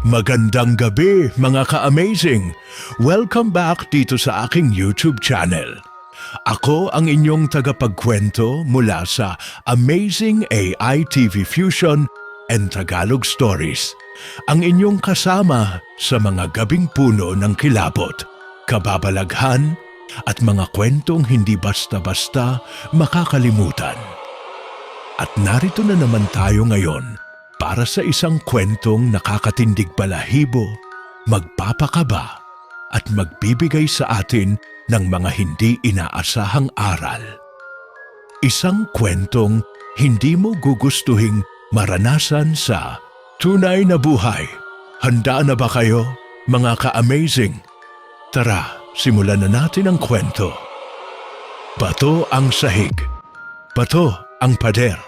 Magandang gabi mga ka-amazing! Welcome back dito sa aking YouTube channel. Ako ang inyong tagapagkwento mula sa Amazing AI TV Fusion and Tagalog Stories. Ang inyong kasama sa mga gabing puno ng kilabot, kababalaghan at mga kwentong hindi basta-basta makakalimutan. At narito na naman tayo ngayon para sa isang kwentong nakakatindig balahibo, magpapakaba at magbibigay sa atin ng mga hindi inaasahang aral. Isang kwentong hindi mo gugustuhing maranasan sa tunay na buhay. Handa na ba kayo, mga ka-amazing? Tara, simulan na natin ang kwento. Bato ang sahig. Bato ang pader.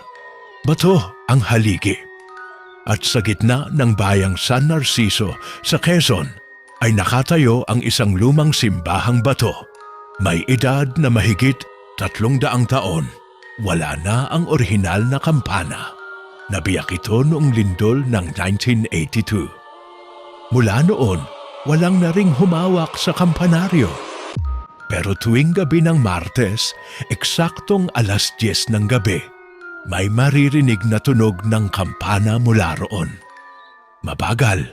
Bato ang haligi. At sa gitna ng bayang San Narciso sa Quezon ay nakatayo ang isang lumang simbahang bato. May edad na mahigit 300 taon. Wala na ang orihinal na kampana. Nabiyak ito noong lindol ng 1982. Mula noon, walang na ring humawak sa kampanaryo. Pero tuwing gabi ng Martes, eksaktong 10:00 ng gabi, may maririnig na tunog ng kampana mula roon. Mabagal,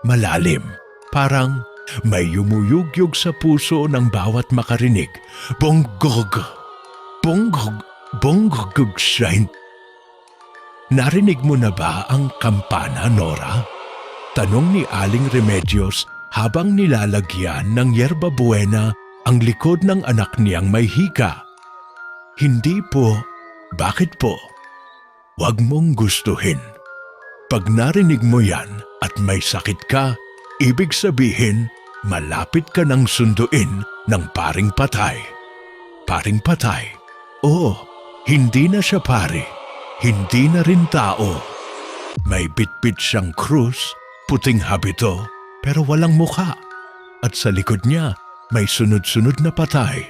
malalim, parang may yumuyugyug sa puso ng bawat makarinig. Bonggog, bonggog, bonggog shine. Narinig mo na ba ang kampana, Nora? Tanong ni Aling Remedios habang nilalagyan ng yerba buena ang likod ng anak niyang may hika. Hindi po. Bakit po? Huwag mong gustuhin. Pag narinig mo yan at may sakit ka, ibig sabihin malapit ka nang sunduin ng paring patay. Paring patay? Oo, hindi na siya pare. Hindi na rin tao. May bitbit siyang krus, puting habito, pero walang mukha. At sa likod niya may sunod-sunod na patay.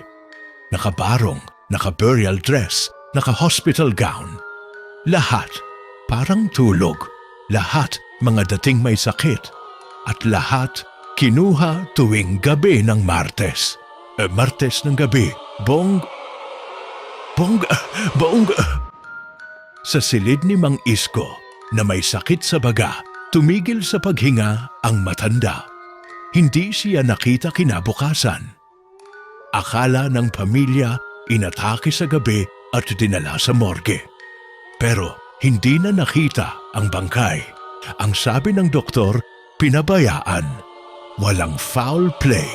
Nakabarong, naka-burial dress, naka-hospital gown. Lahat parang tulog. Lahat mga dating may sakit. At lahat kinuha tuwing gabi ng Martes. Martes ng gabi. Bong... Sa silid ni Mang Isko na may sakit sa baga, tumigil sa paghinga ang matanda. Hindi siya nakita kinabukasan. Akala ng pamilya inatake sa gabi at dinala sa morgue. Pero hindi na nakita ang bangkay. Ang sabi ng doktor, pinabayaan. Walang foul play.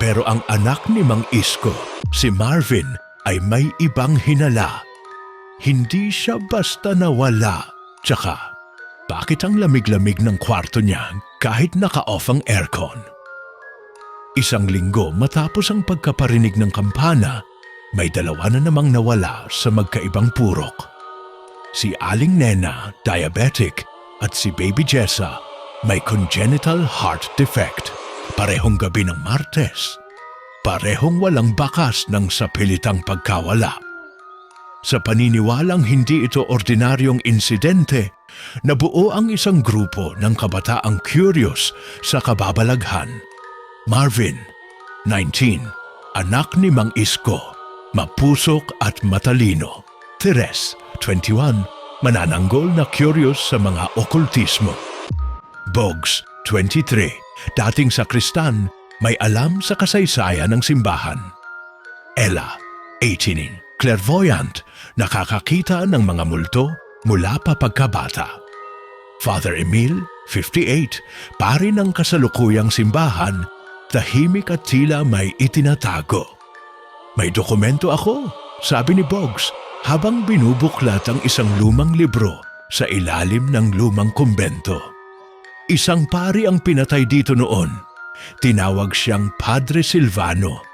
Pero ang anak ni Mang Isko, si Marvin, ay may ibang hinala. Hindi siya basta nawala. Tsaka, bakit ang lamig-lamig ng kwarto niya kahit naka-off ang aircon? Isang linggo matapos ang pagkaparinig ng kampana, may dalawa na namang nawala sa magkaibang purok. Si Aling Nena, diabetic, at si Baby Jessa, may congenital heart defect. Parehong gabi ng Martes. Parehong walang bakas ng sapilitang pagkawala. Sa paniniwalang hindi ito ordinaryong insidente, nabuo ang isang grupo ng kabataang curious sa kababalaghan. Marvin, 19, anak ni Mang Isko, mapusok at matalino. Teres, 21, manananggol na curious sa mga okultismo. Bogs, 23, dating sakristan, may alam sa kasaysayan ng simbahan. Ella, 18, clairvoyant, nakakakita ng mga multo mula pa pagkabata. Father Emil, 58, pari ng kasalukuyang simbahan, tahimik at tila may itinatago. May dokumento ako, sabi ni Boggs, habang binubuklat ang isang lumang libro sa ilalim ng lumang kumbento. Isang pari ang pinatay dito noon. Tinawag siyang Padre Silvano.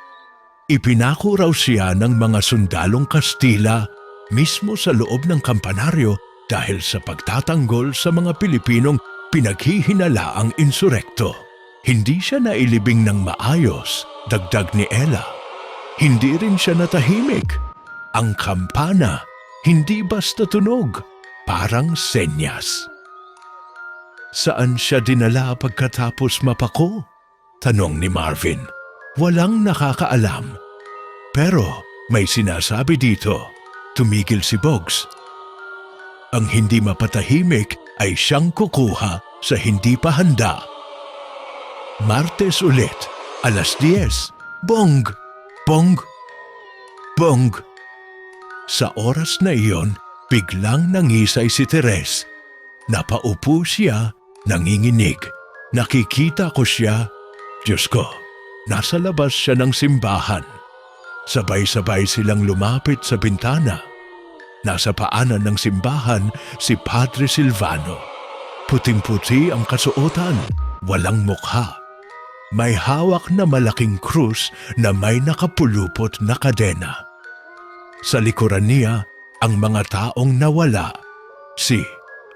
Ipinako raw siya ng mga sundalong Kastila mismo sa loob ng kampanaryo dahil sa pagtatanggol sa mga Pilipinong pinaghihinala ang insurekto. Hindi siya nailibing ng maayos, dagdag ni Ella. Hindi rin siya natahimik. Ang kampana, hindi basta tunog, parang senyas. Saan siya dinala pagkatapos mapako? Tanong ni Marvin. Walang nakakaalam. Pero may sinasabi dito. Tumigil si Bugs. Ang hindi mapatahimik ay siyang kukuha sa hindi pa handa. Martes ulit, alas 10. Bong! Bong! Bong! Sa oras na iyon, biglang nangisay si Teres. Napaupo siya, nanginginig. Nakikita ko siya. Diyos ko, nasa labas siya ng simbahan. Sabay-sabay silang lumapit sa bintana. Nasa paanan ng simbahan si Padre Silvano. Puting-puti ang kasuotan, walang mukha. May hawak na malaking krus na may nakapulupot na kadena. Sa likuran niya, ang mga taong nawala. Si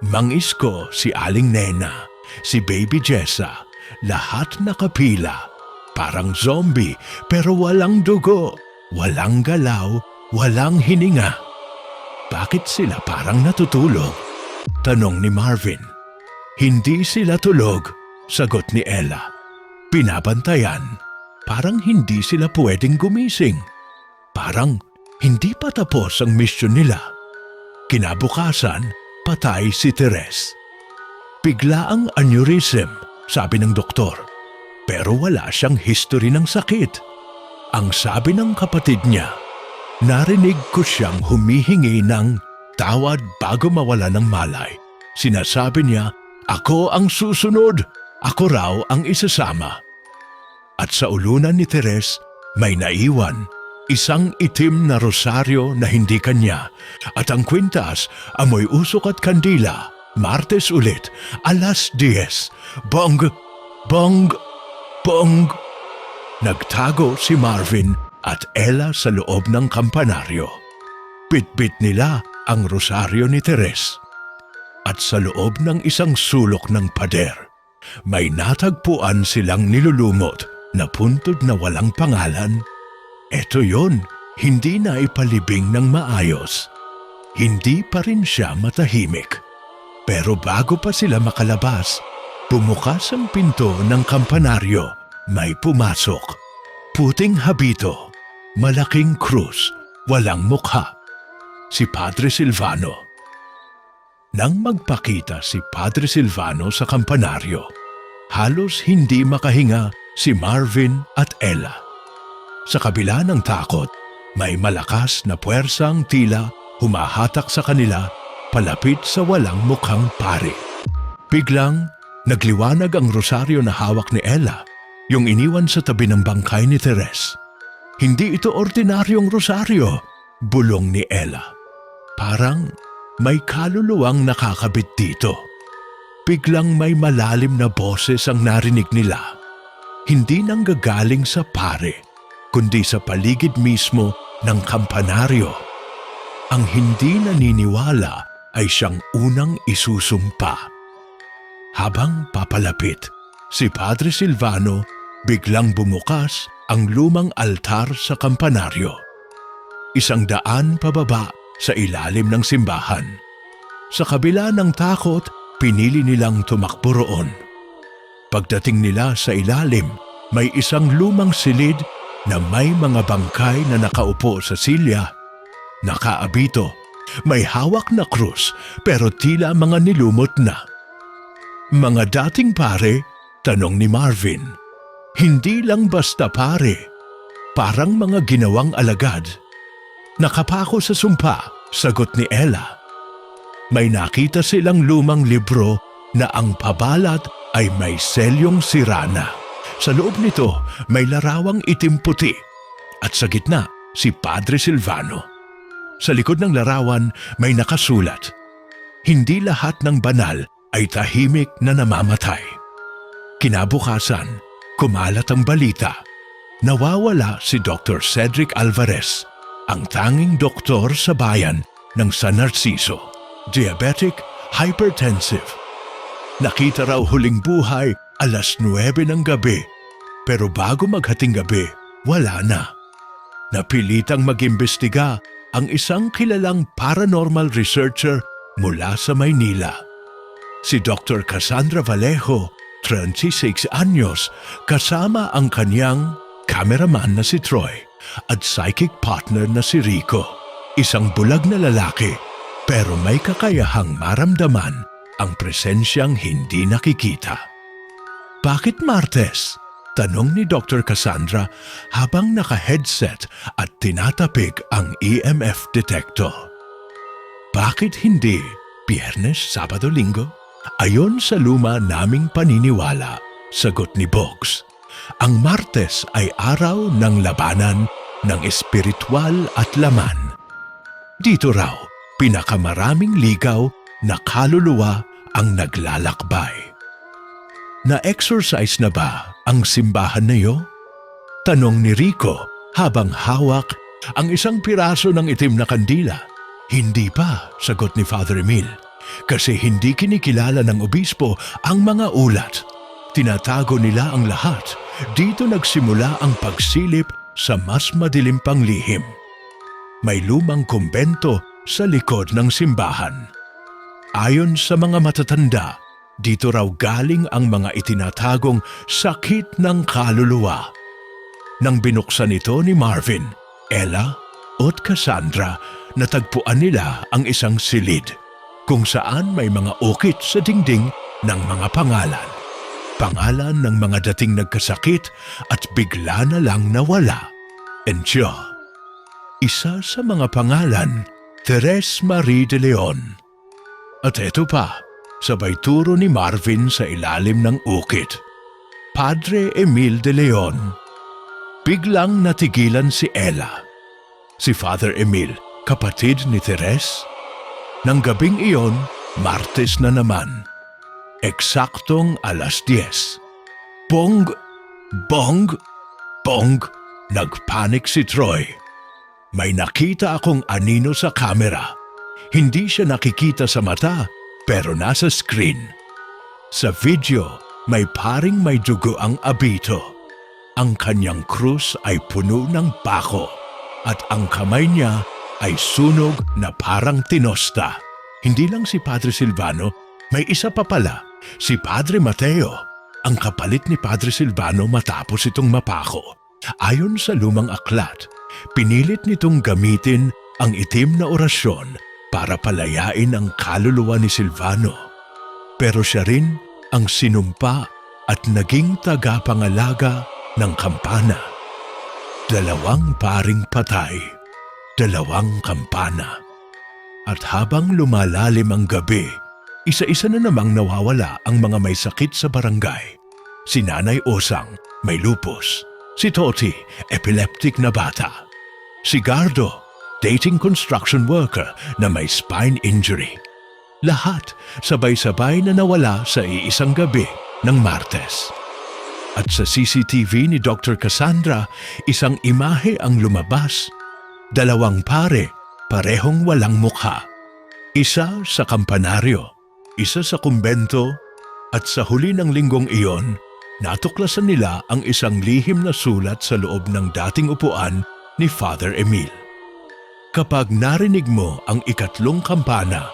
Mang Isko, si Aling Nena, si Baby Jessa, lahat nakapila. Parang zombie pero walang dugo, walang galaw, walang hininga. Bakit sila parang natutulog? Tanong ni Marvin. Hindi sila tulog, sagot ni Ella. Pinabantayan, parang hindi sila pwedeng gumising. Parang hindi pa tapos ang misyon nila. Kinabukasan, patay si Teres. Biglaang aneurysm, sabi ng doktor. Pero wala siyang history ng sakit. Ang sabi ng kapatid niya, narinig ko siyang humihingi ng tawad bago mawala ng malay. Sinasabi niya, ako ang susunod. Ako raw ang isasama. At sa ulunan ni Teres, may naiwan, isang itim na rosaryo na hindi kanya. At ang kwintas, amoy usok at kandila. Martes ulit, alas 10. Bong! Bong! Bong! Nagtago si Marvin at Ella sa loob ng kampanaryo. Bitbit nila ang rosaryo ni Teres. At sa loob ng isang sulok ng pader, may natagpuan silang nilulumot na puntod na walang pangalan. Eto yon, hindi na ipalibing ng maayos. Hindi pa rin siya matahimik. Pero bago pa sila makalabas, bumukas ang pinto ng kampanaryo. May pumasok. Puting habito, malaking krus, walang mukha. Si Padre Silvano. Nang magpakita si Padre Silvano sa kampanaryo, halos hindi makahinga si Marvin at Ella. Sa kabila ng takot, may malakas na puwersang tila humahatak sa kanila palapit sa walang mukhang pari. Biglang, nagliwanag ang rosaryo na hawak ni Ella, yung iniwan sa tabi ng bangkay ni Teres. Hindi ito ordinaryong rosaryo, bulong ni Ella. Parang may kaluluwang nakakabit dito. Biglang may malalim na boses ang narinig nila. Hindi nanggagaling sa pare, kundi sa paligid mismo ng kampanaryo. Ang hindi naniniwala ay siyang unang isusumpa. Habang papalapit, si Padre Silvano biglang bumukas ang lumang altar sa kampanaryo. 100 pababa sa ilalim ng simbahan. Sa kabila ng takot, pinili nilang tumakbo roon. Pagdating nila sa ilalim, may isang lumang silid na may mga bangkay na nakaupo sa silya. Nakaabito, may hawak na krus pero tila mga nilumot na. Mga dating pare, tanong ni Marvin. Hindi lang basta pare, parang mga ginawang alagad. Nakapako sa sumpa, sagot ni Ella. May nakita silang lumang libro na ang pabalat ay may selyong sirana. Sa loob nito may larawang itim-puti at sa gitna si Padre Silvano. Sa likod ng larawan may nakasulat, hindi lahat ng banal ay tahimik na namamatay. Kinabukasan, kumalat ang balita. Nawawala si Dr. Cedric Alvarez, ang tanging doktor sa bayan ng San Narciso, diabetic, hypertensive. Nakita raw huling buhay alas 9 ng gabi, pero bago maghating gabi, wala na. Napilitang mag-imbestiga ang isang kilalang paranormal researcher mula sa Maynila. Si Dr. Cassandra Vallejo, 36 anyos, kasama ang kanyang cameraman na si Troy at psychic partner na si Rico. Isang bulag na lalaki pero may kakayahang maramdaman ang presensyang hindi nakikita. Bakit Martes? Tanong ni Dr. Cassandra habang naka-headset at tinatapik ang EMF detector. Bakit hindi Biyernes, Sabado, Linggo? Ayon sa luma naming paniniwala, sagot ni Bogs, ang Martes ay araw ng labanan ng espiritual at laman. Dito raw, pinakamaraming ligaw na kaluluwa ang naglalakbay. Na-exercise na ba ang simbahan na iyo? Tanong ni Rico habang hawak ang isang piraso ng itim na kandila. Hindi pa, sagot ni Father Emil, kasi hindi kinikilala ng obispo ang mga ulat. Tinatago nila ang lahat. Dito nagsimula ang pagsilip sa mas madilim pang lihim. May lumang kumbento sa likod ng simbahan. Ayon sa mga matatanda, dito raw galing ang mga itinatagong sakit ng kaluluwa. Nang binuksan ito ni Marvin, Ella at Cassandra, natagpuan nila ang isang silid kung saan may mga ukit sa dingding ng mga pangalan. Pangalan ng mga dating nagkasakit at bigla na lang nawala. Encho. Isa sa mga pangalan, Teres Marie de Leon. At eto pa, sabay turo ni Marvin sa ilalim ng ukit, Padre Emil de Leon. Biglang natigilan si Ella. Si Father Emil, kapatid ni Teres? Nang gabing iyon, Martes na naman. Eksaktong 10:00. Bong! Bong! Bong! Nagpanik si Troy. May nakita akong anino sa kamera. Hindi siya nakikita sa mata, pero nasa screen. Sa video, may paring may dugo ang abito. Ang kanyang krus ay puno ng bako at ang kamay niya ay sunog na parang tinosta. Hindi lang si Padre Silvano, may isa pa pala, si Padre Mateo, ang kapalit ni Padre Silvano matapos itong mapako. Ayon sa lumang aklat, pinilit nitong gamitin ang itim na orasyon para palayain ang kaluluwa ni Silvano. Pero siya rin ang sinumpa at naging tagapangalaga ng kampana. 2 paring patay, 2 kampana. At habang lumalalim ang gabi, isa-isa na namang nawawala ang mga may sakit sa barangay. Si Nanay Osang, may lupus. Si Toti, epileptic na bata. Si Gardo, dating construction worker na may spine injury. Lahat sabay-sabay na nawala sa iisang gabi ng Martes. At sa CCTV ni Dr. Cassandra, isang imahe ang lumabas. 2 pare, parehong walang mukha. Isa sa kampanaryo, isa sa kumbento, at sa huli ng linggong iyon, natuklasan nila ang isang lihim na sulat sa loob ng dating upuan ni Father Emil. Kapag narinig mo ang 3 kampana,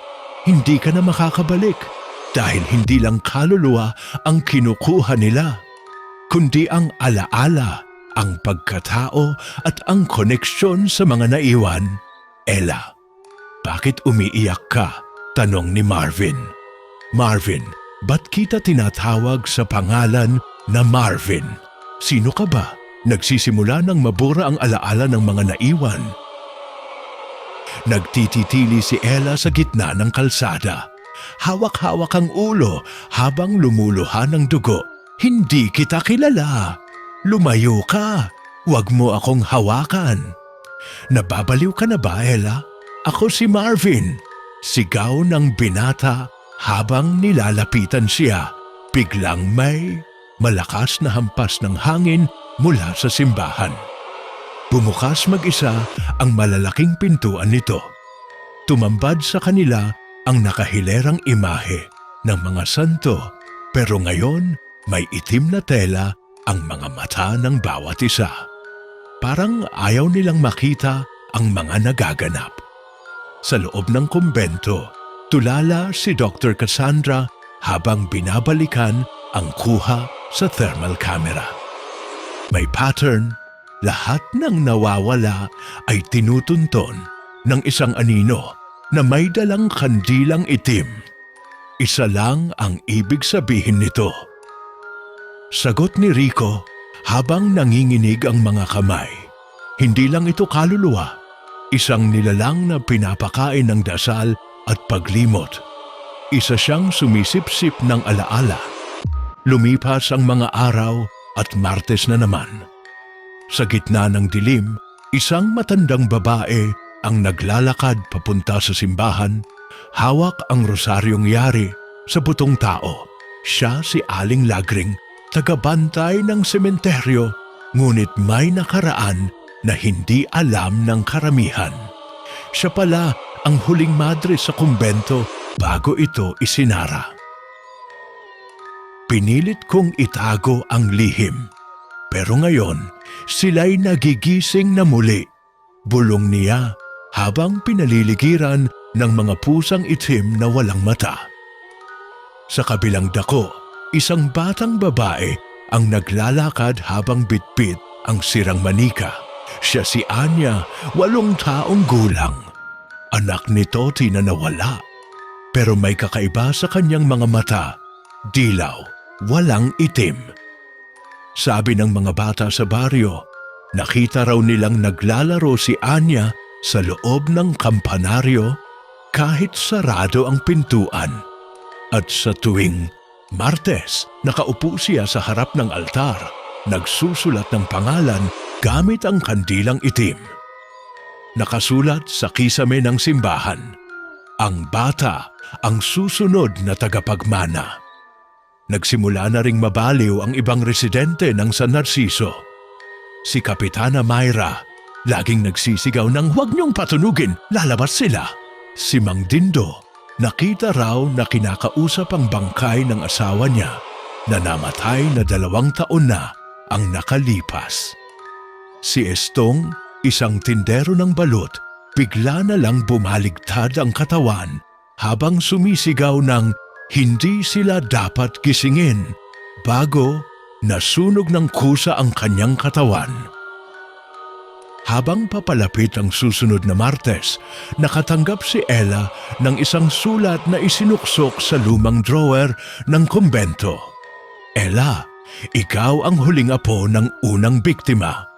hindi ka na makakabalik dahil hindi lang kaluluwa ang kinukuha nila, kundi ang alaala, ang pagkatao at ang koneksyon sa mga naiwan. Ella, bakit umiiyak ka? Tanong ni Marvin. Marvin, ba't kita tinatawag sa pangalan na Marvin? Sino ka ba? Nagsisimula ng mabura ang alaala ng mga naiwan. Nagtititili si Ella sa gitna ng kalsada. Hawak-hawak ang ulo habang lumuluha ng dugo. Hindi kita kilala. Lumayo ka. Huwag mo akong hawakan. Nababaliw ka na ba, Ella? Ako si Marvin. Sigaw ng binata habang nilalapitan siya. Biglang may malakas na hampas ng hangin mula sa simbahan. Bumukas mag-isa ang malalaking pintuan nito. Tumambad sa kanila ang nakahilerang imahe ng mga santo, pero ngayon may itim na tela ang mga mata ng bawat isa. Parang ayaw nilang makita ang mga nagaganap. Sa loob ng kumbento, tulala si Dr. Cassandra habang binabalikan ang kuha sa thermal camera. May pattern, lahat ng nawawala ay tinutunton ng isang anino na may dalang kandilang itim. Isa lang ang ibig sabihin nito. Sagot ni Rico habang nanginginig ang mga kamay. Hindi lang ito kaluluwa, isang nilalang na pinapakain ng dasal at paglimot. Isa siyang sumisipsip ng alaala. Lumipas ang mga araw at Martes na naman. Sa gitna ng dilim, isang matandang babae ang naglalakad papunta sa simbahan, hawak ang rosaryong yari sa butong tao. Siya si Aling Lagring, tagabantay ng sementeryo, ngunit may nakaraan na hindi alam ng karamihan. Siya pala ang huling madre sa kumbento bago ito isinara. Pinilit kong itago ang lihim, pero ngayon sila'y nagigising na muli. Bulong niya habang pinaliligiran ng mga pusang itim na walang mata. Sa kabilang dako, isang batang babae ang naglalakad habang bitbit ang sirang manika. Siya si Anya, 8 taong gulang. Anak ni Toti na nawala. Pero may kakaiba sa kanyang mga mata, dilaw, walang itim. Sabi ng mga bata sa baryo, nakita raw nilang naglalaro si Anya sa loob ng kampanaryo kahit sarado ang pintuan. At sa tuwing Martes, nakaupo siya sa harap ng altar, nagsusulat ng pangalan gamit ang kandilang itim. Nakasulat sa kisame ng simbahan, ang bata ang susunod na tagapagmana. Nagsimula na ring mabaliw ang ibang residente ng San Narciso. Si Kapitana Myra, laging nagsisigaw ng huwag niyong patunugin, lalabas sila. Si Mang Dindo, nakita raw na kinakausap ang bangkay ng asawa niya na namatay na 2 taon na ang nakalipas. Si Estong, isang tindero ng balut, bigla na lang bumaligtad ang katawan habang sumisigaw ng hindi sila dapat gisingin bago nasunog ng kusa ang kanyang katawan. Habang papalapit ang susunod na Martes, nakatanggap si Ella ng isang sulat na isinuksok sa lumang drawer ng kumbento. Ella, ikaw ang huling apo ng unang biktima.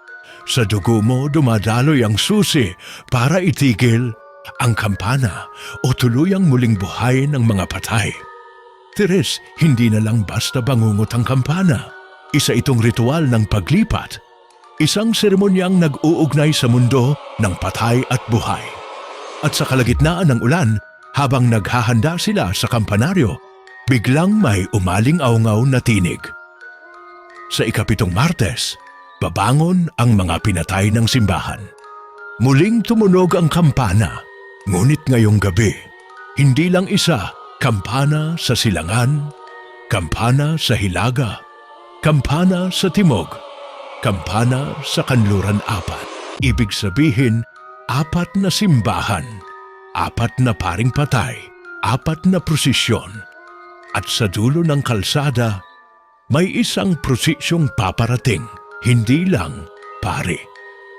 Sa dugo mo dumadaloy ang susi para itigil ang kampana o tuluyang muling buhayin ng mga patay. Teres, hindi na lang basta bangungot ang kampana. Isa itong ritual ng paglipat. Isang seremonyang nag-uugnay sa mundo ng patay at buhay. At sa kalagitnaan ng ulan, habang naghahanda sila sa kampanaryo, biglang may umaling-aungaw na tinig. Sa ikapitong Martes, babangon ang mga pinatay ng simbahan. Muling tumunog ang kampana, ngunit ngayong gabi, hindi lang isa, kampana sa silangan, kampana sa hilaga, kampana sa timog, kampana sa kanluran 4. Ibig sabihin, 4 na simbahan, 4 na paring patay, 4 na prosesyon. At sa dulo ng kalsada, may isang prosesyong paparating, hindi lang pare,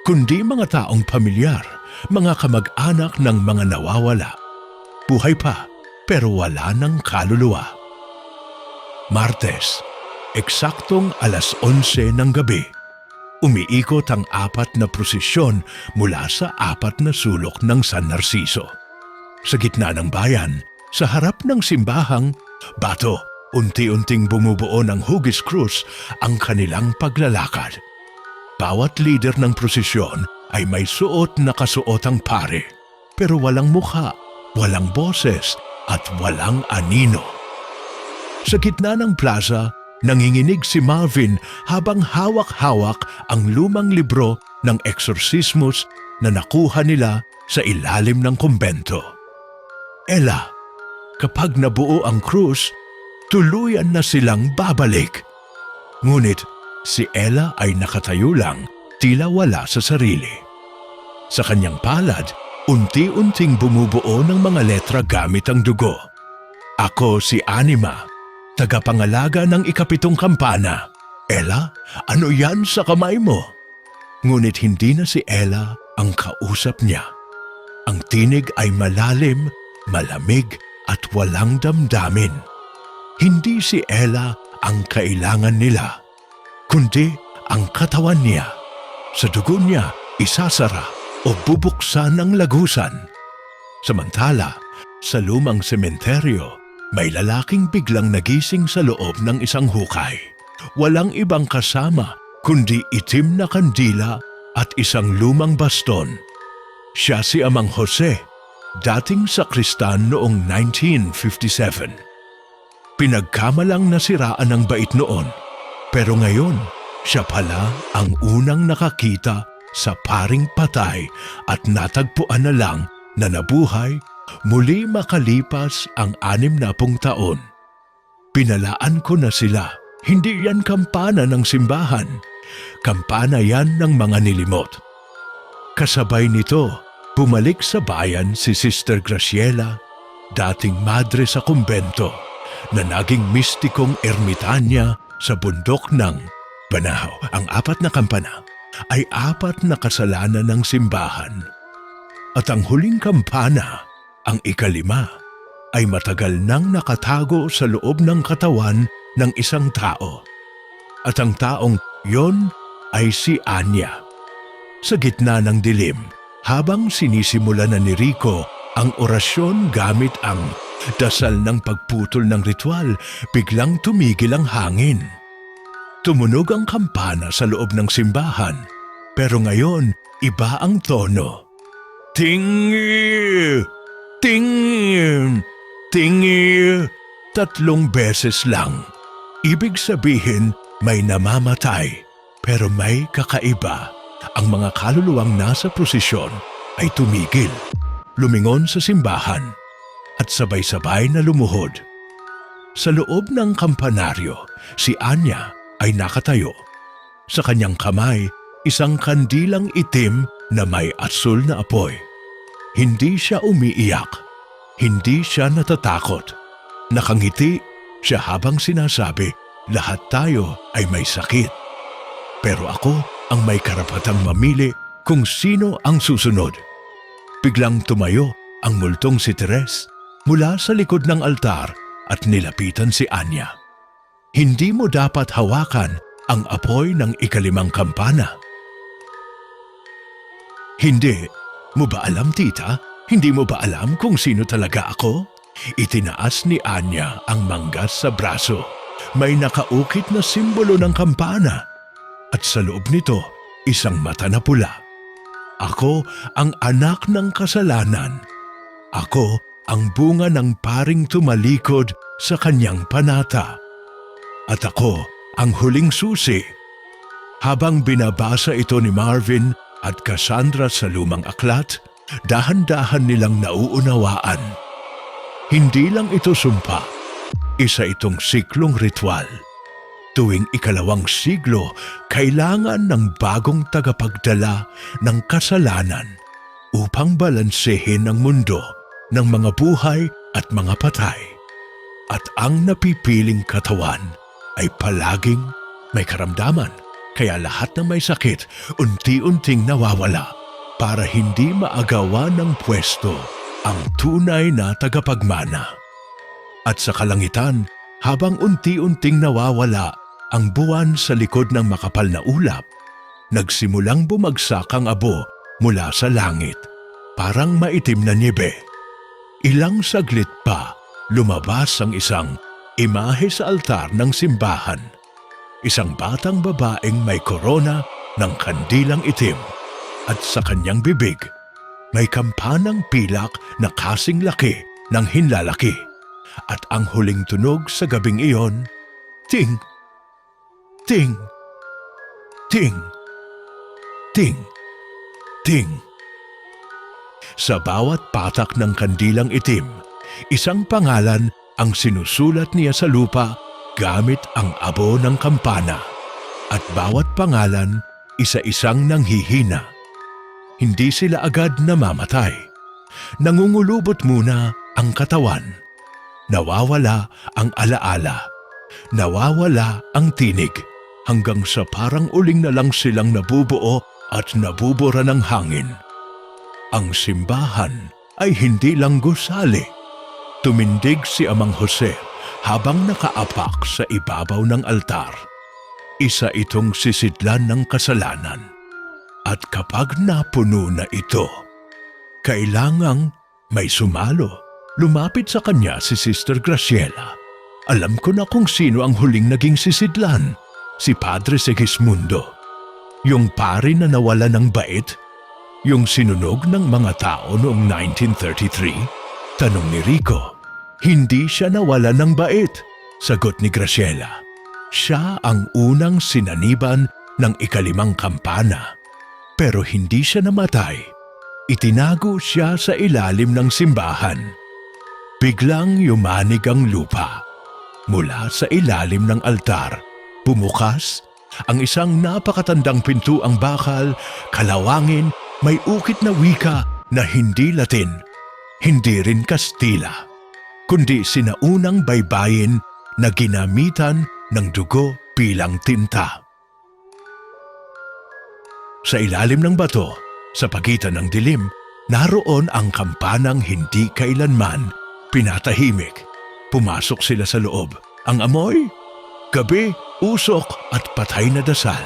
kundi mga taong pamilyar, mga kamag-anak ng mga nawawala. Buhay pa, pero wala ng kaluluwa. Martes, eksaktong 11:00 ng gabi, umiikot ang 4 na prosesyon mula sa 4 na sulok ng San Narciso. Sa gitna ng bayan, sa harap ng simbahang bato, unti-unting bumubuo ng hugis krus ang kanilang paglalakad. Bawat leader ng prosesyon ay may suot na kasuotang pare, pero walang mukha, walang boses at walang anino. Sa gitna ng plaza, nanginginig si Marvin habang hawak-hawak ang lumang libro ng eksorsismus na nakuha nila sa ilalim ng kumbento. Ella, kapag nabuo ang krus, tuluyan na silang babalik. Ngunit si Ella ay nakatayo lang, tila wala sa sarili. Sa kanyang palad, unti-unting bumubuo ng mga letra gamit ang dugo. Ako si Anima, tagapangalaga ng ikapitong kampana. Ella, ano yan sa kamay mo? Ngunit hindi na si Ella ang kausap niya. Ang tinig ay malalim, malamig at walang damdamin. Hindi si Ella ang kailangan nila, kundi ang katawan niya. Sa dugo niya, isasara o bubuksan ang lagusan. Samantala, sa lumang sementeryo, may lalaking biglang nagising sa loob ng isang hukay. Walang ibang kasama kundi itim na kandila at isang lumang baston. Siya si Amang Jose, dating sakristan noong 1957. Pinagkamalang nasiraan ang bait noon, pero ngayon siya pala ang unang nakakita sa paring patay at natagpuan na lang na nabuhay muli makalipas ang 60 taon. Pinalaan ko na sila. Hindi yan kampana ng simbahan. Kampana yan ng mga nilimot. Kasabay nito, bumalik sa bayan si Sister Graciela, dating madre sa kumbento, na naging mistikong ermitanya sa bundok ng Banahaw. Ang 4 na kampana ay 4 na kasalanan ng simbahan. At ang huling kampana, ang 5, ay matagal nang nakatago sa loob ng katawan ng isang tao. At ang taong yon ay si Anya. Sa gitna ng dilim, habang sinisimula na ni Rico ang orasyon gamit ang dasal ng pagputol ng ritual, biglang tumigil ang hangin. Tumunog ang kampana sa loob ng simbahan, pero ngayon iba ang tono. Tingi! Tingi! Tingi! 3 beses lang. Ibig sabihin, may namamatay, pero may kakaiba. Ang mga kaluluwang nasa prosesyon ay tumigil, lumingon sa simbahan, at sabay-sabay na lumuhod. Sa loob ng kampanaryo, si Anya ay nakatayo. Sa kanyang kamay, isang kandilang itim na may asul na apoy. Hindi siya umiiyak, hindi siya natatakot. Nakangiti siya habang sinasabi, lahat tayo ay may sakit. Pero ako ang may karapatang mamili kung sino ang susunod. Biglang tumayo ang multong si Teres mula sa likod ng altar at nilapitan si Anya. Hindi mo dapat hawakan ang apoy ng 5 kampana. Hindi. Mo ba alam, tita? Hindi mo ba alam kung sino talaga ako? Itinaas ni Anya ang manggas sa braso. May nakaukit na simbolo ng kampana. At sa loob nito, isang mata na pula. Ako ang anak ng kasalanan. Ako ang bunga ng paring tumalikod sa kanyang panata. At ako ang huling susi. Habang binabasa ito ni Marvin at Cassandra sa lumang aklat, dahan-dahan nilang nauunawaan. Hindi lang ito sumpa, isa itong siklong ritual. Tuwing 2 siglo, kailangan ng bagong tagapagdala ng kasalanan upang balansehin ang mundo ng mga buhay at mga patay. At ang napipiling katawan ay palaging may karamdaman, kaya lahat ng may sakit unti-unting nawawala para hindi maagawa ng pwesto ang tunay na tagapagmana. At sa kalangitan, habang unti-unting nawawala ang buwan sa likod ng makapal na ulap, nagsimulang bumagsak ang abo mula sa langit, parang maitim na niebe. Ilang saglit pa, lumabas ang isang imahe sa altar ng simbahan. Isang batang babaeng may korona ng kandilang itim at sa kanyang bibig may kampanang pilak na kasing laki ng hinlalaki. At ang huling tunog sa gabing iyon, ting, ting, ting, ting, ting. Sa bawat patak ng kandilang itim, isang pangalan ang sinusulat niya sa lupa gamit ang abo ng kampana. At bawat pangalan, isa-isang nanghihina. Hindi sila agad namamatay. Nangungulubot muna ang katawan. Nawawala ang alaala nawawala ang tinig hanggang sa parang uling na lang silang nabubuo at nabubura ng hangin. Ang simbahan ay hindi lang gusali. Tumindig si Amang Jose habang nakaapak sa ibabaw ng altar. Isa itong sisidlan ng kasalanan. At kapag napuno na ito, kailangang may sumalo. Lumapit sa kanya si Sister Graciela. Alam ko na kung sino ang huling naging sisidlan, si Padre Segismundo. Yung pari na nawala ng bait, yung sinunog ng mga tao noong 1933. Tanong ni Rico, hindi siya nawala ng bait. Sagot ni Graciela, siya ang unang sinaniban ng ikalimang kampana. Pero hindi siya namatay. Itinago siya sa ilalim ng simbahan. Biglang yumanig ang lupa. Mula sa ilalim ng altar, bumukas ang isang napakatandang pintuang bakal, kalawangin, may ukit na wika na hindi Latin, hindi rin Kastila, kundi sinaunang baybayin na ginamitan ng dugo bilang tinta. Sa ilalim ng bato, sa pagitan ng dilim, naroon ang kampanang hindi kailanman pinatahimik. Pumasok sila sa loob. Ang amoy, gabi, usok at patay na dasal.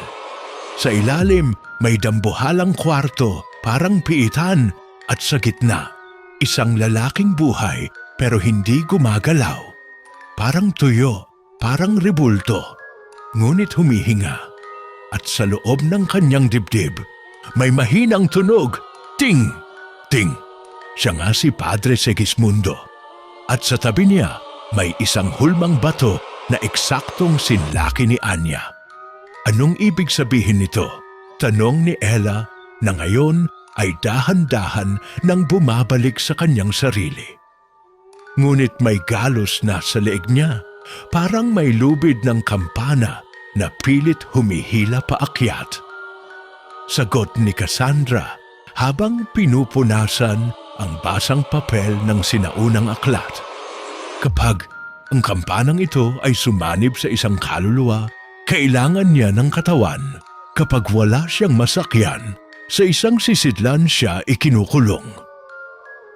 Sa ilalim, may dambuhalang kwarto, parang piitan, at sa gitna, isang lalaking buhay pero hindi gumagalaw. Parang tuyo, parang rebulto, ngunit humihinga. At sa loob ng kanyang dibdib, may mahinang tunog, ting, ting. Siya nga si Padre Segismundo. At sa tabi niya, may isang hulmang bato na eksaktong sinlaki ni Anya. Anong ibig sabihin nito? Tanong ni Ella na ngayon ay dahan-dahan nang bumabalik sa kanyang sarili. Ngunit may galos na sa leeg niya, parang may lubid ng kampana na pilit humihila paakyat. Sagot ni Cassandra habang pinupunasan ang basang papel ng sinaunang aklat. Kapag ang kampanang ito ay sumanib sa isang kaluluwa, kailangan niya ng katawan. Kapag wala siyang masakyan, sa isang sisidlan siya ikinukulong.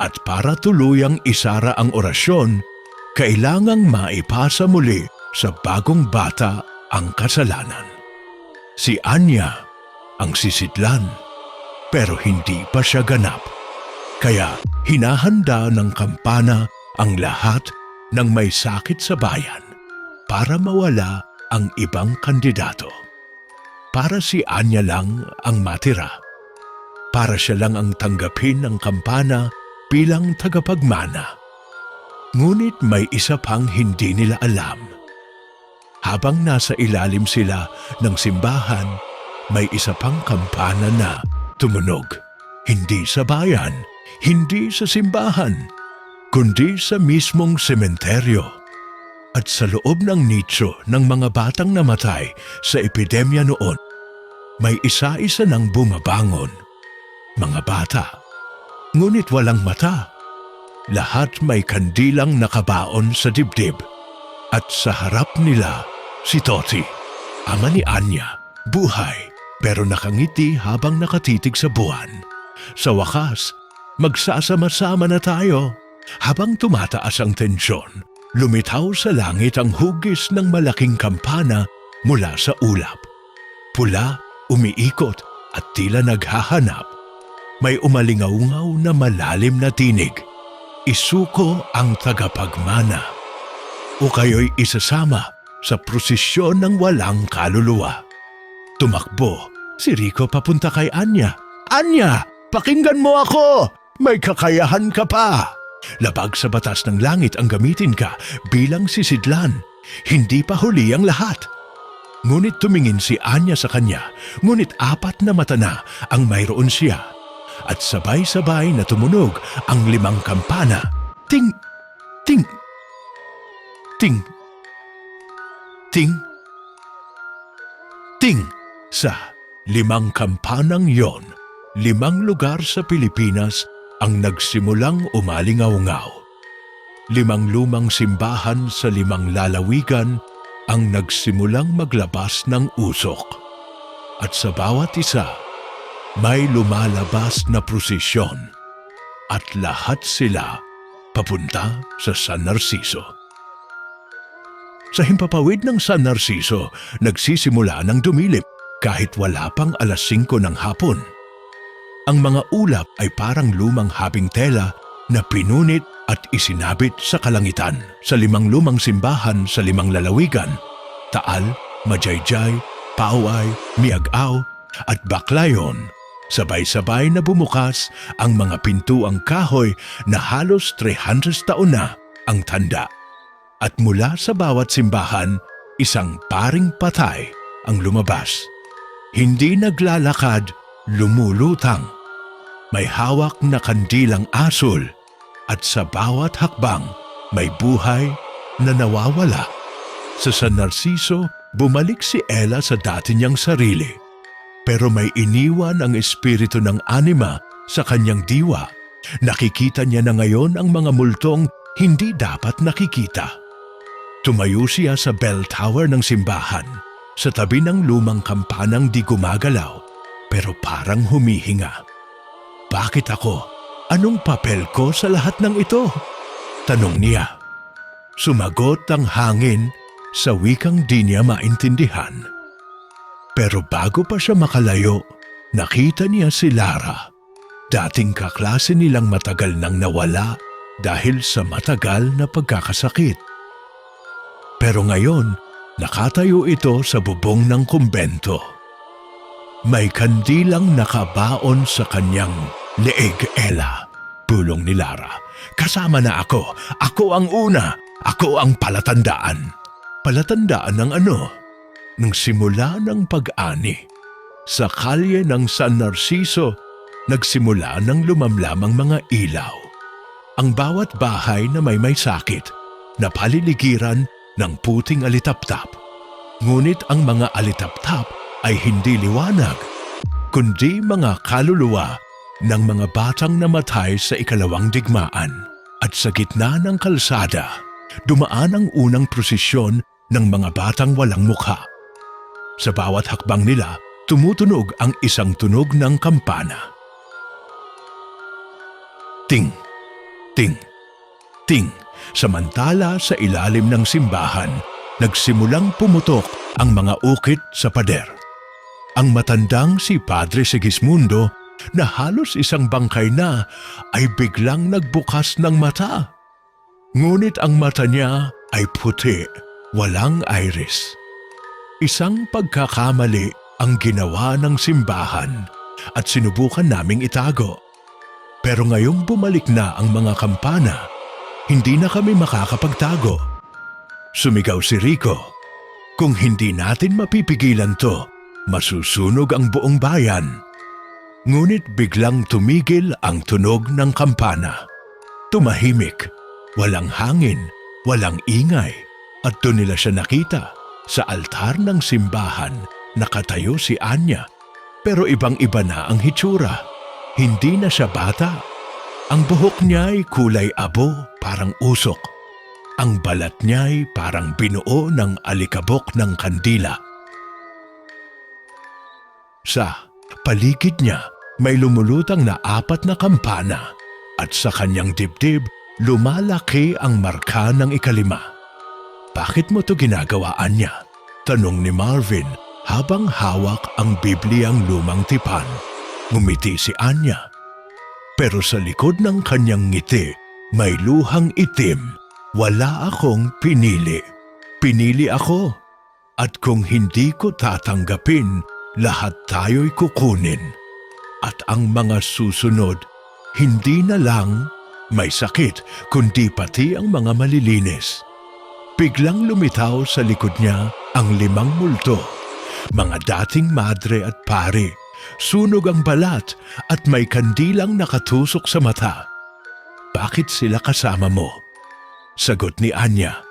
At para tuluyang isara ang orasyon, kailangang maipasa muli sa bagong bata ang kasalanan. Si Anya ang sisidlan, pero hindi pa siya ganap. Kaya hinahanda ng kampana ang lahat ng may sakit sa bayan para mawala ang ibang kandidato. Para si Anya lang ang matira. Para siya lang ang tanggapin ng kampana bilang tagapagmana. Ngunit may isa pang hindi nila alam. Habang nasa ilalim sila ng simbahan, may isa pang kampana na tumunog. Hindi sa bayan, hindi sa simbahan, kundi sa mismong sementeryo. At sa loob ng nicho ng mga batang namatay sa epidemya noon, may isa-isa nang bumabangon. Mga bata, ngunit walang mata. Lahat may kandilang nakabaon sa dibdib. At sa harap nila, si Toti, ama ni Anya, buhay pero nakangiti habang nakatitig sa buwan. Sa wakas, magsasama-sama na tayo. Habang tumataas ang tensyon, lumitaw sa langit ang hugis ng malaking kampana mula sa ulap. Pula, umiikot at tila naghahanap. May umalingaungaw na malalim na tinig. Isuko ang tagapagmana. O kayo'y isasama sa prosesyon ng walang kaluluwa. Tumakbo si Rico papunta kay Anya. Anya, pakinggan mo ako! May kakayahan ka pa! Labag sa batas ng langit ang gamitin ka bilang sisidlan. Hindi pa huli ang lahat. Ngunit tumingin si Anya sa kanya, ngunit 4 na mata na ang mayroon siya. At sabay-sabay na tumunog ang 5 kampana. Ting! Ting! Ting! Ting! Ting! Sa 5 kampanang yon, 5 lugar sa Pilipinas ang nagsimulang umalingaw-ngaw. 5 lumang simbahan sa 5 lalawigan, ang nagsimulang maglabas ng usok. At sa bawat isa, may lumalabas na prosesyon. At lahat sila papunta sa San Narciso. Sa himpapawid ng San Narciso, nagsisimula ng dumilip kahit wala pang 5:00 ng hapon. Ang mga ulap ay parang lumang habing tela na pinunit at isinabit sa kalangitan sa 5 lumang simbahan sa 5 lalawigan: Taal, Majayjay, Pauay, Miag-aw at Baclayon. Sabay-sabay na bumukas ang mga pintuang kahoy na halos 300 taon na ang tanda. At mula sa bawat simbahan, isang paring patay ang lumabas. Hindi naglalakad, lumulutang. May hawak na kandilang asul at sa bawat hakbang may buhay na nawawala. Sa San Narciso, bumalik si Ella sa dati niyang sarili. Pero may iniwan ang espiritu ng anima sa kanyang diwa. Nakikita niya na ngayon ang mga multong hindi dapat nakikita. Tumayo siya sa bell tower ng simbahan, sa tabi ng lumang kampanang di gumagalaw, pero parang humihinga. Bakit ako? Anong papel ko sa lahat ng ito? Tanong niya. Sumagot ang hangin sa wikang di niya maintindihan. Pero bago pa siya makalayo, nakita niya si Lara. Dating kaklase nilang matagal nang nawala dahil sa matagal na pagkakasakit. Pero ngayon, nakatayo ito sa bubong ng kumbento. May kandilang nakabaon sa kanyang leeg, Ella. Pulong ni Lara. Kasama na ako. Ako ang una. Ako ang palatandaan. Palatandaan ng ano? Nang simula ng pag-ani. Sa kalye ng San Narciso, nagsimula ng lumamlam ang mga ilaw. Ang bawat bahay na may sakit, na paliligiran ng puting alitaptap. Ngunit ang mga alitaptap ay hindi liwanag, kundi mga kaluluwa ng mga batang namatay sa ikalawang digmaan. At sa gitna ng kalsada, dumaan ang unang prosesyon ng mga batang walang mukha. Sa bawat hakbang nila, tumutunog ang isang tunog ng kampana. Ting, ting, ting. Samantala sa ilalim ng simbahan, nagsimulang pumutok ang mga ukit sa pader. Ang matandang si Padre Sigismundo, na halos isang bangkay na, ay biglang nagbukas ng mata. Ngunit ang mata niya ay puti, walang iris. Isang pagkakamali ang ginawa ng simbahan at sinubukan naming itago. Pero ngayong bumalik na ang mga kampana, hindi na kami makakapagtago. Sumigaw si Rico, kung hindi natin mapipigilan to, masusunog ang buong bayan. Ngunit biglang tumigil ang tunog ng kampana. Tumahimik, walang hangin, walang ingay, at doon nila siya nakita sa altar ng simbahan. Nakatayo si Anya, pero ibang-iba na ang hitsura. Hindi na siya bata. Ang buhok niya ay kulay abo, parang usok. Ang balat niya ay parang binuo ng alikabok ng kandila. Sa paligid niya, may lumulutang na 4 na kampana at sa kanyang dibdib, lumalaki ang marka ng 5. Bakit mo to ginagawaan niya? Tanong ni Marvin habang hawak ang Bibliyang lumang tipan. Ngumiti si Anya. Pero sa likod ng kanyang ngiti, may luhang itim. Wala akong pinili. Pinili ako. At kung hindi ko tatanggapin, lahat tayo'y kukunin. At ang mga susunod, hindi na lang may sakit, kundi pati ang mga malilinis. Biglang lumitaw sa likod niya ang 5 multo. Mga dating madre at pare. Sunog ang balat at may kandilang nakatusok sa mata. Bakit sila kasama mo? Sagot ni Anya.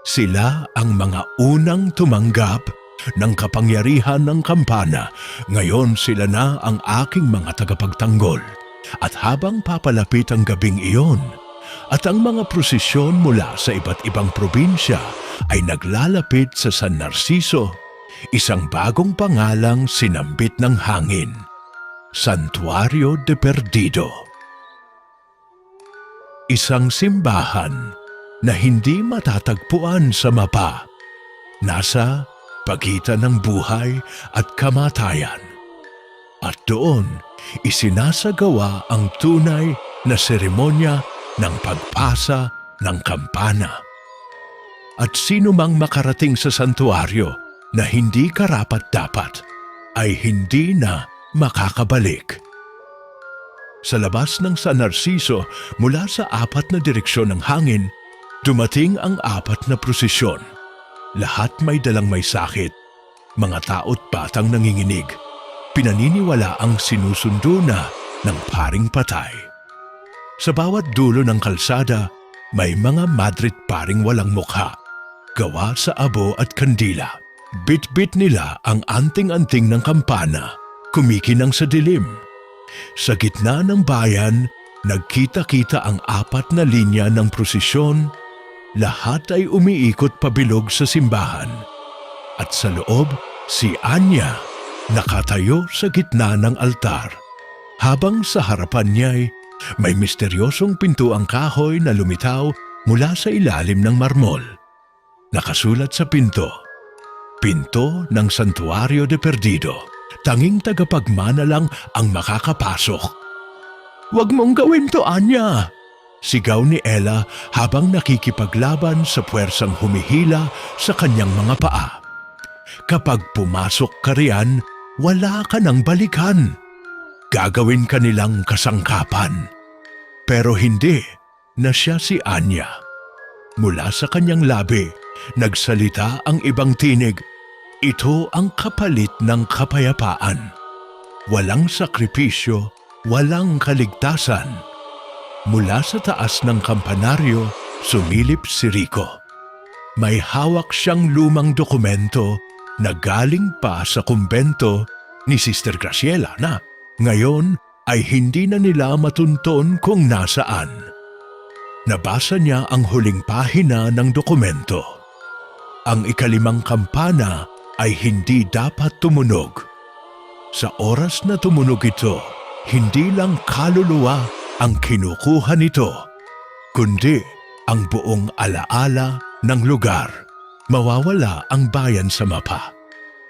Sila ang mga unang tumanggap ng kapangyarihan ng kampana. Ngayon sila na ang aking mga tagapagtanggol. At habang papalapit ang gabing iyon, At ang mga prosesyon mula sa iba't ibang probinsya ay naglalapit sa San Narciso, isang bagong pangalang sinambit ng hangin, Santuario de Perdido. Isang simbahan na hindi matatagpuan sa mapa, nasa pagitan ng buhay at kamatayan. At doon, isinasagawa ang tunay na seremonya ng pagpasa ng kampana. At sino mang makarating sa santuario na hindi karapat-dapat ay hindi na makakabalik. Sa labas ng San Narciso, mula sa 4 na direksyon ng hangin, dumating ang 4 na prosesyon. Lahat may dalang may sakit, mga tao't batang nanginginig. Pinaniniwala ang sinusundo na ng paring patay. Sa bawat dulo ng kalsada, may mga madrit paring walang mukha, gawa sa abo at kandila. Bit-bit nila ang anting-anting ng kampana, kumikinang sa dilim. Sa gitna ng bayan, nagkita-kita ang 4 na linya ng prosesyon. Lahat ay umiikot pabilog sa simbahan. At sa loob, si Anya nakatayo sa gitna ng altar. Habang sa harapan niya'y may misteryosong pintuang kahoy na lumitaw mula sa ilalim ng marmol. Nakasulat sa pinto, "Pinto ng Santuario de Perdido. Tanging tagapagmana lang ang makakapasok." "Huwag mong gawin to, Anya!" sigaw ni Ella habang nakikipaglaban sa puwersang humihila sa kanyang mga paa. "Kapag pumasok ka riyan, wala ka nang balikan. Gagawin ka nilang kasangkapan." Pero hindi na siya si Anya. Mula sa kanyang labi, nagsalita ang ibang tinig. Ito ang kapalit ng kapayapaan. Walang sakripisyo, walang kaligtasan. Mula sa taas ng kampanaryo, sumilip si Rico. May hawak siyang lumang dokumento na galing pa sa kumbento ni Sister Graciela na ngayon ay hindi na nila matunton kung nasaan. Nabasa niya ang huling pahina ng dokumento. Ang ika-5 kampana ay hindi dapat tumunog. Sa oras na tumunog ito, hindi lang kaluluwa ang kinukuha nito, kundi ang buong alaala ng lugar. Mawawala ang bayan sa mapa.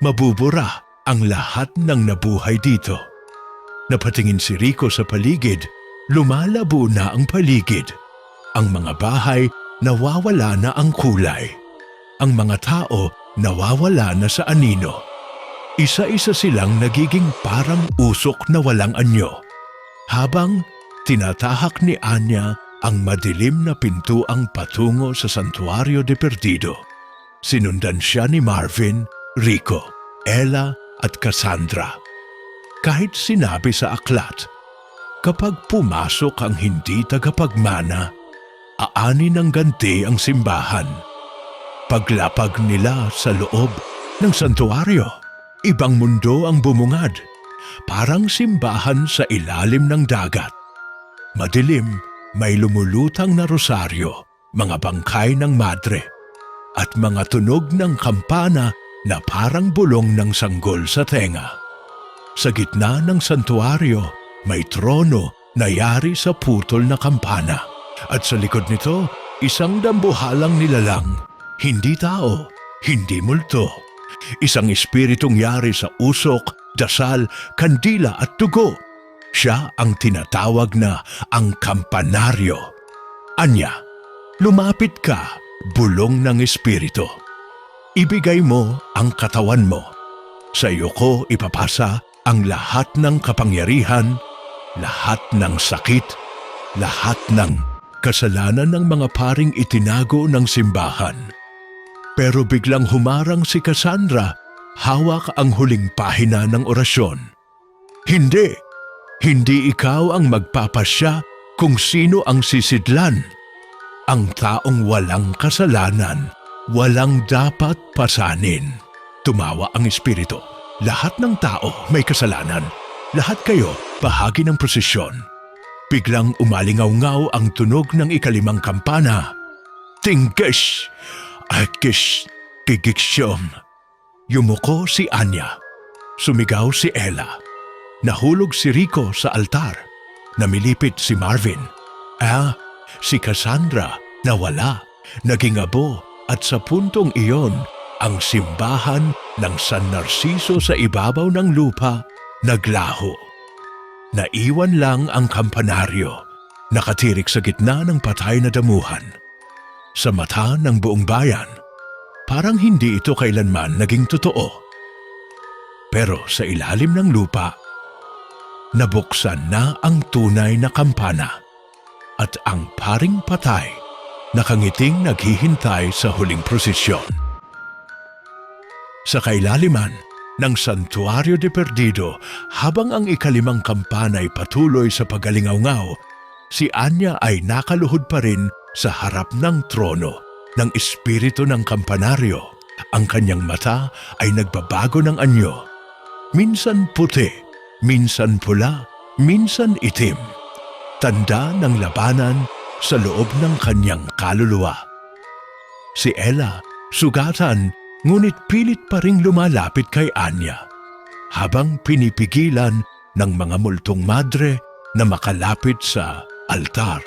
Mabubura ang lahat ng nabuhay dito. Napatingin si Rico sa paligid, lumalabo na ang paligid. Ang mga bahay, nawawala na ang kulay. Ang mga tao, nawawala na sa anino. Isa-isa silang nagiging parang usok na walang anyo. Habang tinatahak ni Anya ang madilim na pintuang patungo sa Santuario de Perdido, sinundan siya ni Marvin, Rico, Ella at Cassandra. Kahit sinabi sa aklat, kapag pumasok ang hindi tagapagmana, aanin ng ganti ang simbahan. Paglapag nila sa loob ng santuario, ibang mundo ang bumungad, parang simbahan sa ilalim ng dagat. Madilim, may lumulutang na rosaryo, mga bangkay ng madre, at mga tunog ng kampana na parang bulong ng sanggol sa tenga. Sa gitna ng santuario, may trono na yari sa putol na kampana, at sa likod nito, isang dambuhalang nilalang, hindi tao, hindi multo. Isang espiritong yari sa usok, dasal, kandila at dugo. Siya ang tinatawag na ang kampanaryo. Anya, lumapit ka, bulong ng espiritu. Ibigay mo ang katawan mo. Sa iyo ko ipapasa ang lahat ng kapangyarihan, lahat ng sakit, lahat ng kasalanan ng mga paring itinago ng simbahan. Pero biglang humarang si Cassandra, hawak ang huling pahina ng orasyon. Hindi! Hindi ikaw ang magpapasya kung sino ang sisidlan. Ang taong walang kasalanan, walang dapat pasanin. Tumawa ang espiritu. Lahat ng tao may kasalanan. Lahat kayo bahagi ng prosesyon. Biglang umalingaw-ngaw ang tunog ng ikalimang kampana. Tingkish! Akish! Kikiksyom! Yumuko si Anya. Sumigaw si Ella. Nahulog si Rico sa altar. Namilipit si Marvin. Si Cassandra nawala, naging abo at sa puntong iyon, ang simbahan ng San Narciso sa ibabaw ng lupa naglaho. Naiwan lang ang kampanaryo, nakatirik sa gitna ng patay na damuhan. Sa mata ng buong bayan, parang hindi ito kailanman naging totoo. Pero sa ilalim ng lupa, nabuksan na ang tunay na kampana at ang paring patay nakangiting naghihintay sa huling prosesyon. Sa kailaliman ng Santuario de Perdido, habang ang ikalimang kampana ay patuloy sa pagalingaw-ngaw, si Anya ay nakaluhod pa rin sa harap ng trono ng espiritu ng kampanaryo. Ang kanyang mata ay nagbabago ng anyo. Minsan puti, minsan pula, minsan itim. Tanda ng labanan sa loob ng kanyang kaluluwa. Si Ella, sugatan, ngunit pilit pa ring lumalapit kay Anya, habang pinipigilan ng mga multong madre na makalapit sa altar.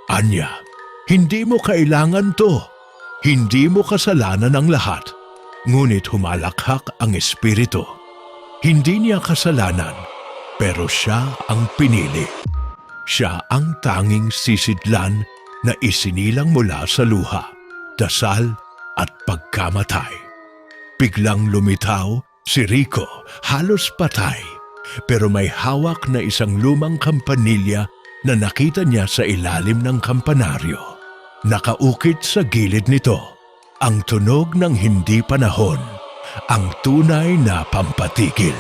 Anya, hindi mo kailangan to. Hindi mo kasalanan ang lahat. Ngunit humalakhak ang espiritu. Hindi niya kasalanan, pero siya ang pinili. Siya ang tanging sisidlan na isinilang mula sa luha, dasal at pagkamatay. Biglang lumitaw si Rico, halos patay, pero may hawak na isang lumang kampanilya na nakita niya sa ilalim ng kampanaryo. Nakaukit sa gilid nito ang tunog ng hindi panahon, ang tunay na pampatigil.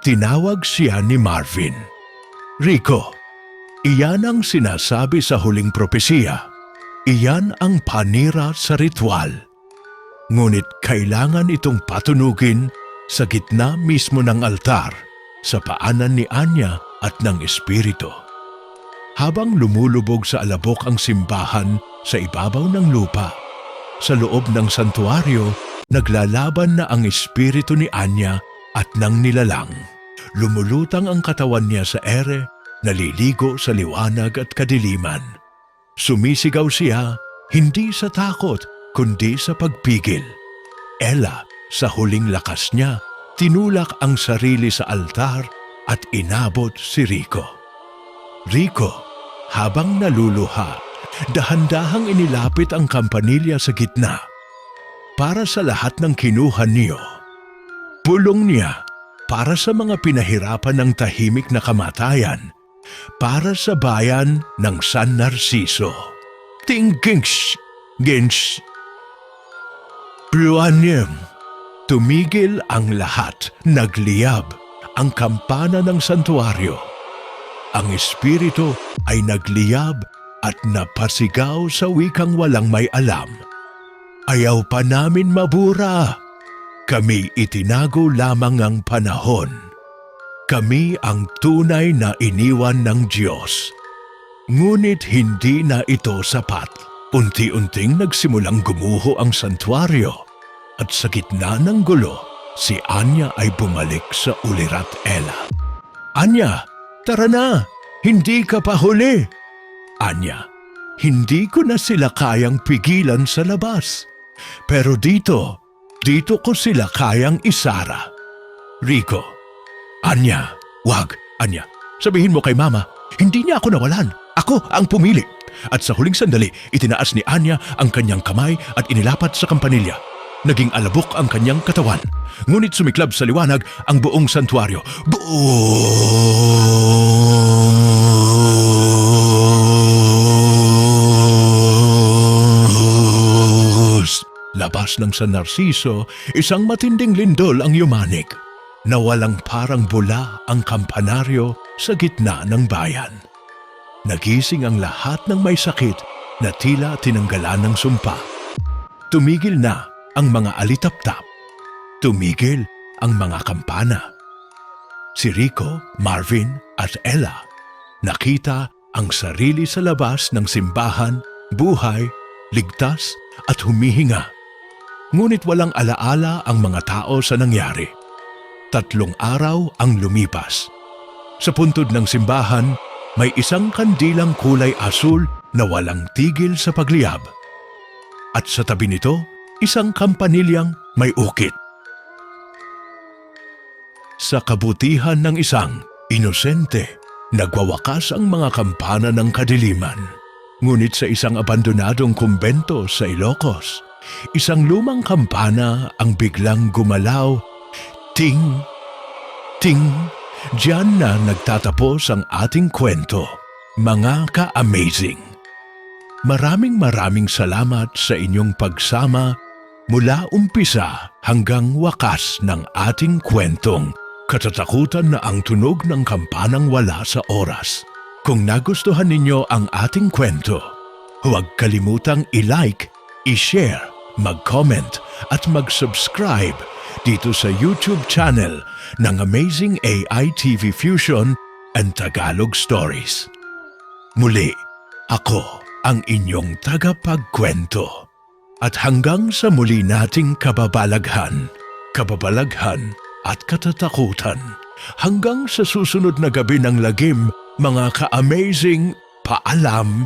Tinawag siya ni Marvin. Rico, iyan ang sinasabi sa huling propesiya. Iyan ang panira sa ritual. Ngunit kailangan itong patunugin sa gitna mismo ng altar, sa paanan ni Anya at ng Espiritu. Habang lumulubog sa alabok ang simbahan sa ibabaw ng lupa, sa loob ng santuario, naglalaban na ang Espiritu ni Anya at ng nilalang. Lumulutang ang katawan niya sa ere, naliligo sa liwanag at kadiliman. Sumisigaw siya, hindi sa takot, kundi sa pagpigil. Ella, sa huling lakas niya, tinulak ang sarili sa altar at inabot si Rico. Rico, habang naluluha, dahan-dahang inilapit ang kampanilya sa gitna. Para sa lahat ng kinuha niyo, pulong niya para sa mga pinahirapan ng tahimik na kamatayan, para sa bayan ng San Narciso. Tingkings, gens. Pluanyem, tumigil ang lahat, nagliyab ang kampana ng santuario. Ang espiritu ay nagliyab at napasigaw sa wikang walang may alam. Ayaw pa namin mabura. Kami itinago lamang ang panahon. Kami ang tunay na iniwan ng Diyos. Ngunit hindi na ito sapat. Unti-unting nagsimulang gumuho ang santuario at sa gitna ng gulo, si Anya ay bumalik sa ulirat Ella. Anya, tara na! Hindi ka pa huli! Anya, hindi ko na sila kayang pigilan sa labas. Pero dito ko sila kayang isara. Rico, Anya, wag, Anya. Sabihin mo kay Mama, hindi niya ako nawalan. Ako ang pumili. At sa huling sandali, itinaas ni Anya ang kanyang kamay at inilapat sa kampanilya. Naging alabok ang kanyang katawan. Ngunit sumiklab sa liwanag ang buong santuario. Labas ng San Narciso, isang matinding lindol ang yumanig. Nawalang parang bula ang kampanaryo sa gitna ng bayan. Nagising ang lahat ng may sakit na tila tinanggalan ng sumpa. Tumigil na ang mga alitap-tap. Tumigil ang mga kampana. Si Rico, Marvin at Ella nakita ang sarili sa labas ng simbahan, buhay, ligtas at humihinga. Ngunit walang alaala ang mga tao sa nangyari. 3 araw ang lumipas. Sa puntod ng simbahan, may isang kandilang kulay asul na walang tigil sa pagliyab. At sa tabi nito, isang kampanilyang may ukit. Sa kabutihan ng isang inosente, nagwawakas ang mga kampana ng kadiliman. Ngunit sa isang abandonadong kumbento sa Ilocos, isang lumang kampana ang biglang gumalaw. Ting! Ting! Diyan na nagtatapos ang ating kwento, mga ka-amazing. Maraming salamat sa inyong pagsama mula umpisa hanggang wakas ng ating kwentong Katatakutan na ang tunog ng kampanang wala sa oras. Kung nagustuhan ninyo ang ating kwento, huwag kalimutang i-like, i-share, mag-comment at mag-subscribe dito sa YouTube channel ng Amazing AI TV Fusion and Tagalog Stories. Muli, ako ang inyong tagapagkwento. At hanggang sa muli nating kababalaghan at katatakutan, hanggang sa susunod na gabi ng lagim, mga ka-amazing, paalam